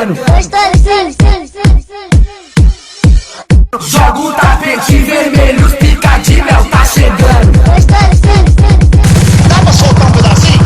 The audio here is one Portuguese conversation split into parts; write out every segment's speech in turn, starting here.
chegando. Joga o tapete vermelho, os pica de mel tá chegando. Dá pra soltar um pedacinho?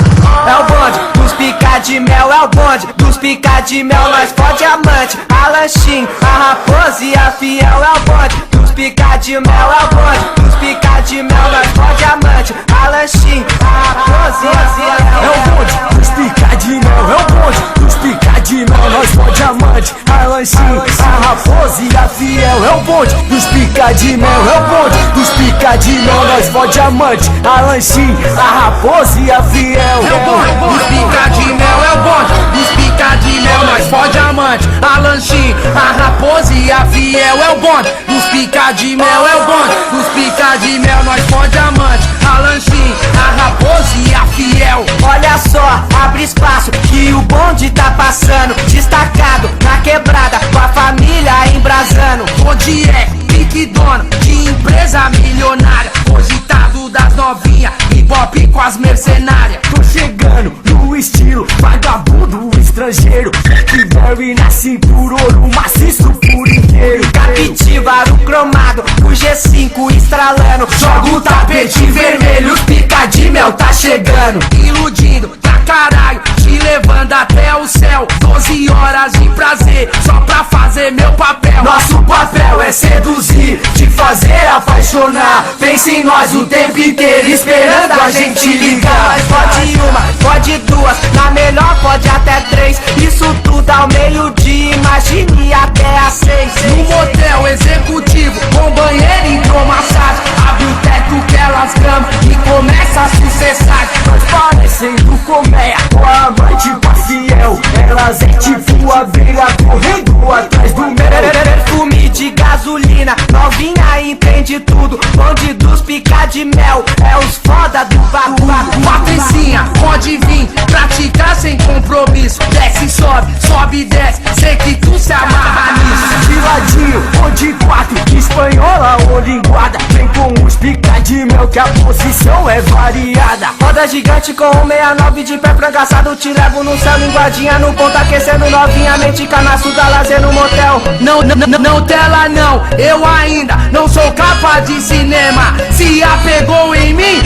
É o bonde dos pica de mel, é o bonde dos pica de mel. Nós pode amante, a lanchinho, a raposa e a fiel. É o bonde dos pica de mel, é o bonde dos pica de mel. Nós pode amante, a lanchinho, a raposa e a fiel. É o bonde dos pica de mel, é o bonde dos pica de mel. Nós pode amante, a lanchinho, a raposa e a fiel. É o bonde dos pica de mel, é o bonde dos pica de mel. Nós pode amante, a lanchinho, a raposa e a fiel. É o bonde dos pica de mel, é o bonde dos pica de mel. Nós pode amante, a lanchinho, a raposa e a fiel. É o bonde dos pica de mel, é o bonde dos pica de mel. Nós pode amante, a lanchinho, a raposa e a fiel. Olha só, abre espaço que o bonde tá passando, destacado na quebrada, com a família embrasando. Onde é pique dono de empresa milionária, cogitado das novinha, hip-hop com as mercenárias. Tô chegando no estilo vagabundo estrangeiro, Blackberry na cintura, ouro maciço por inteiro. Capitivar o cromado, o G5 estralando. Joga o tapete vermelho, os pica de mel tá chegando. Iludindo pra caralho, te levando até o céu. 12 horas de prazer, só pra fazer meu papel. Nosso papel é seduzir, te fazer apaixonar. Pensa em nós o tempo inteiro, esperando a gente ligar. Pode uma, pode duas, na melhor pode até três. Isso tudo ao meio-dia, imagine até às 6. No motel executivo, com banheiro hidromassagem. Abre o teto que elas gramam e começa a sucessar. Nós parecendo colmeia, com a amante com a fiel. Elas é tipo a abelha correndo atrás do mel. Perfume de gasolina, novinha entende tudo. Bonde dos pica de mel, é os foda do bagulho. Patricinha, pode vir, praticar sem compromisso. Desce e sobe, sobe e desce, sei que tu se amarra nisso. De ladinho, ou de quatro, espanhola ou linguada. Vem com os pica de mel que a posição é variada. Roda gigante com 169 de pé frangaçado. Te levo no céu, linguadinha no ponto, aquecendo novinha. Mente canaço, dá lazer no motel. Não tela não, eu ainda não sou capa de cinema. Se apegou em mim,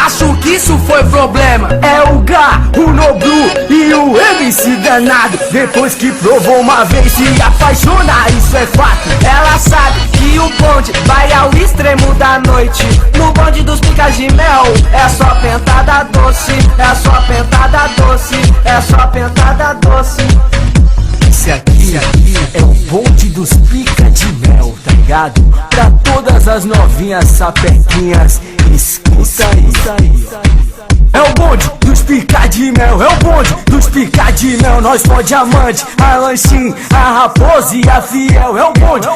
acho que isso foi problema. É o Gá, o Noblu e o MC danado. Depois que provou uma vez se apaixona, isso é fato. Ela sabe que o bonde vai ao extremo da noite. No bonde dos picas de mel, é só pentada doce. É só pentada doce, é só pentada doce. Esse aqui é o bonde dos pica de mel, tá ligado? Pra todas as novinhas sapequinhas, escuta aí. É o bonde dos pica de mel, é o bonde dos pica de mel. Nós pode amante, a lanchinho, a raposa e a fiel. É o bonde.